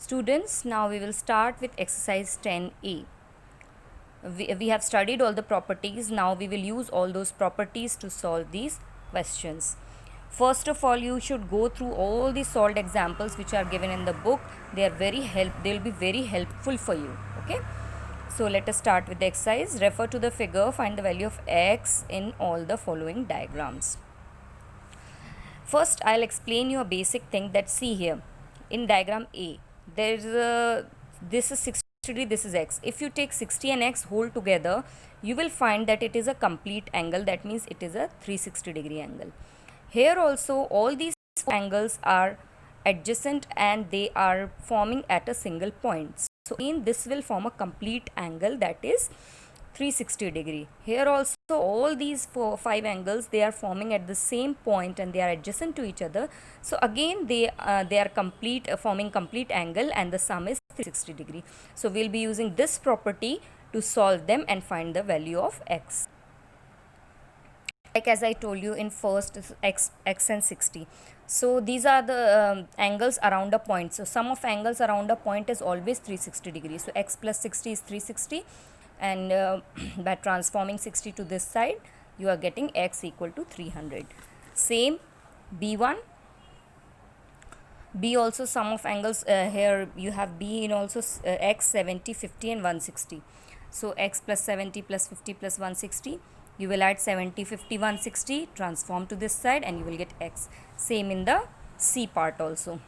Students, now we will start with exercise 10A. We have studied all the properties. Now we will use all those properties to solve these questions. First of all, you should go through all the solved examples which are given in the book. They will be very helpful for you. Okay. So let us start with the exercise. Refer to the figure. Find the value of x in all the following diagrams. First, I'll explain you a basic thing that see here in diagram A. This is 60 degree, this is x. If you take 60 and x whole together, you will find that it is a complete angle. That means it is a 360 degree angle. Here also all these angles are adjacent and they are forming at a single point. So in this will form a complete angle, that is 360 degree. Here also all these 5 angles, they are forming at the same point and they are adjacent to each other. So again they are forming complete angle, and the sum is 360 degree. So we will be using this property to solve them and find the value of x. Like as I told you in first, x and 60. So these are the angles around a point. So sum of angles around a point is always 360 degrees. So x plus 60 is 360, and by transforming 60 to this side, you are getting x equal to 300. Same b1. B also sum of angles, here you have B in also x, 70, 50 and 160. So x plus 70 plus 50 plus 160, you will add 70, 50, 160, transform to this side and you will get x. Same in the C part also.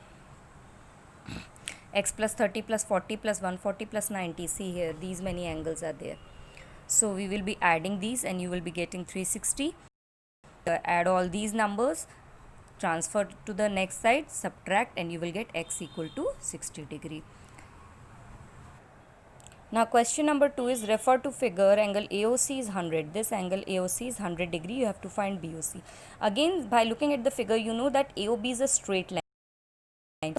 X plus 30 plus 40 plus 140 plus 90. See here, these many angles are there. So we will be adding these and you will be getting 360. Add all these numbers, transfer to the next side, subtract, and you will get x equal to 60 degree. Now question number 2 is refer to figure. Angle AOC is 100. This angle AOC is 100 degree. You have to find BOC. Again, by looking at the figure, you know that AOB is a straight line.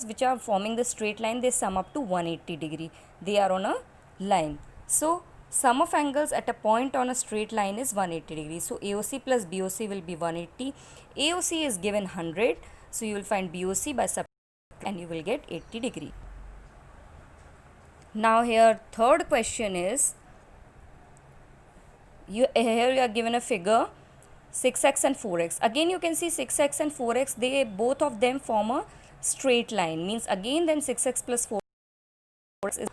Which are forming the straight line, they sum up to 180 degree. They are on a line. So sum of angles at a point on a straight line is 180 degree. So AOC plus BOC will be 180. AOC is given 100. So you will find BOC by subtracting and you will get 80 degree. Now here third question is, here you are given a figure 6x and 4x. Again you can see 6x and 4x, they both of them form a straight line, means again then 6x plus 4x is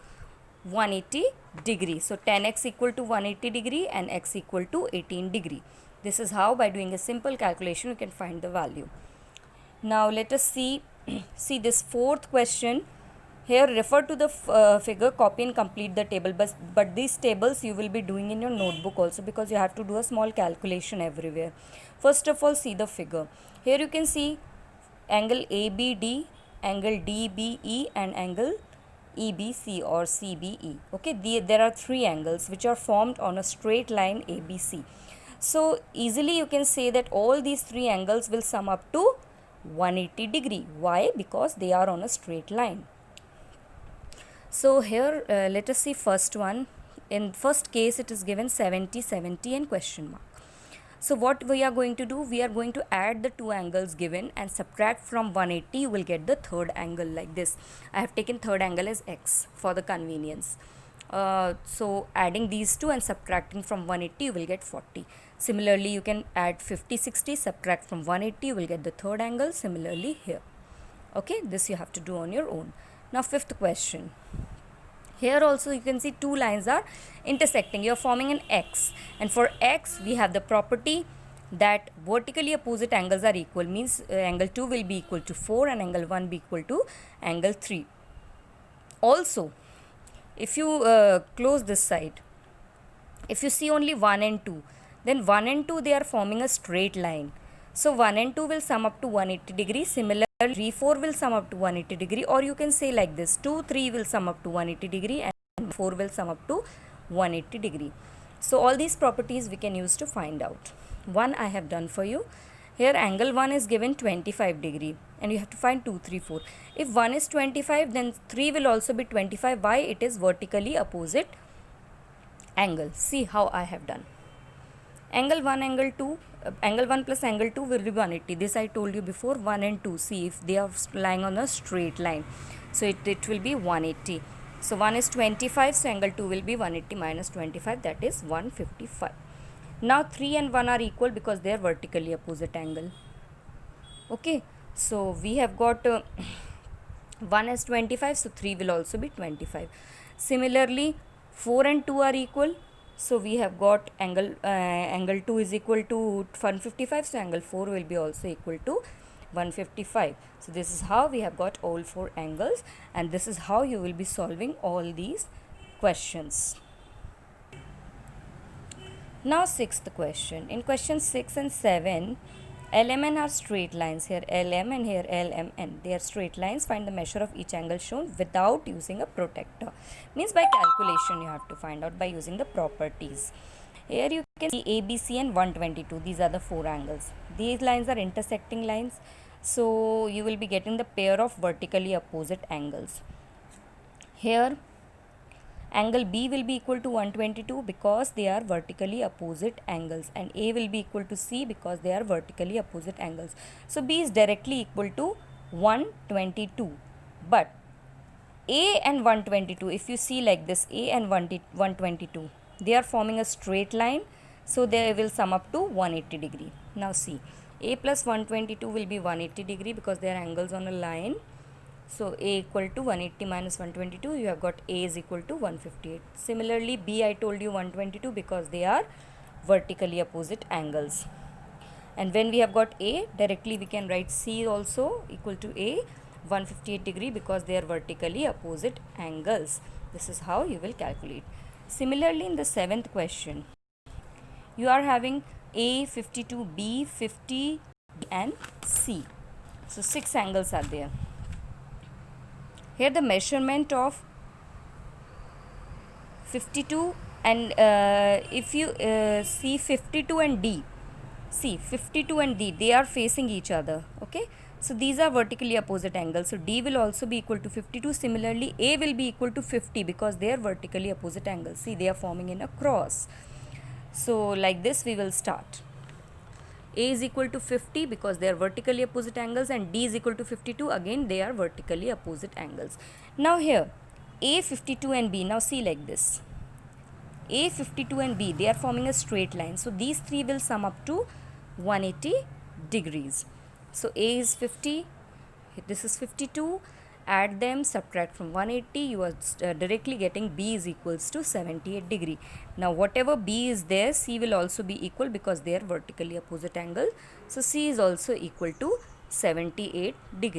180 degree. So 10x equal to 180 degree and x equal to 18 degree. This is how by doing a simple calculation you can find the value. Now let us see this fourth question. Here refer to the figure, copy and complete the table, but these tables you will be doing in your notebook also, because you have to do a small calculation everywhere. First of all, see the figure. Here you can see angle ABD, angle DBE and angle EBC or CBE. Okay, there are 3 angles which are formed on a straight line ABC. So easily you can say that all these 3 angles will sum up to 180 degree. Why? Because they are on a straight line. So here let us see first one. In first case it is given 70, 70 and question mark. So what we are going to do, we are going to add the 2 angles given and subtract from 180, you will get the third angle like this. I have taken third angle as x for the convenience. So adding these 2 and subtracting from 180, you will get 40. Similarly, you can add 50, 60, subtract from 180, you will get the third angle. Similarly here. Okay, this you have to do on your own. Now fifth question. Here also you can see 2 lines are intersecting. You are forming an x, and for x we have the property that vertically opposite angles are equal, means angle 2 will be equal to 4 and angle 1 be equal to angle 3. Also, if you close this side, if you see only 1 and 2, then 1 and 2 they are forming a straight line. So 1 and 2 will sum up to 180 degree. Similarly, 3, 4 will sum up to 180 degree, or you can say like this, 2, 3 will sum up to 180 degree and 4 will sum up to 180 degree. So all these properties we can use to find out. One I have done for you. Here angle 1 is given 25 degree and you have to find 2, 3, 4. If 1 is 25, then 3 will also be 25. Why? It is vertically opposite angle. See how I have done. Angle 1, angle 2, angle 1 plus angle 2 will be 180. This I told you before, 1 and 2. See, if they are lying on a straight line. So it will be 180. So 1 is 25, so angle 2 will be 180 minus 25, that is 155. Now 3 and 1 are equal because they are vertically opposite angle. Okay, so we have got 1 is 25, so 3 will also be 25. Similarly, 4 and 2 are equal, so we have got angle 2 is equal to 155, so angle 4 will be also equal to 155. So this is how we have got all 4 angles, and this is how you will be solving all these questions. Now 6th question. In question 6 and 7, LMN are straight lines. Here LM and here LMN. They are straight lines. Find the measure of each angle shown without using a protractor. Means by calculation you have to find out by using the properties. Here you can see ABC and 122. These are the 4 angles. These lines are intersecting lines. So you will be getting the pair of vertically opposite angles. Here angle B will be equal to 122 because they are vertically opposite angles, and A will be equal to C because they are vertically opposite angles. So B is directly equal to 122, but A and 122, if you see like this, A and 122, they are forming a straight line, so they will sum up to 180 degree. Now see, A plus 122 will be 180 degree because they are angles on a line. So A equal to 180 minus 122, you have got A is equal to 158. Similarly, B I told you 122 because they are vertically opposite angles. And when we have got A, directly we can write C also equal to A, 158 degree because they are vertically opposite angles. This is how you will calculate. Similarly, in the 7th question, you are having A 52, B 50 and C. So 6 angles are there. Here the measurement of 52 and if you see 52 and D, see 52 and D, they are facing each other. Okay, so these are vertically opposite angles. So D will also be equal to 52. Similarly, A will be equal to 50 because they are vertically opposite angles. See, they are forming in a cross. So like this we will start. A is equal to 50 because they are vertically opposite angles, and D is equal to 52, again they are vertically opposite angles. Now here A 52 and B, now see like this, A 52 and B, they are forming a straight line, so these three will sum up to 180 degrees. So A is 50, this is 52, add them, subtract from 180, you are directly getting B is equals to 78 degree. Now whatever B is there, C will also be equal because they are vertically opposite angle. So C is also equal to 78 degree.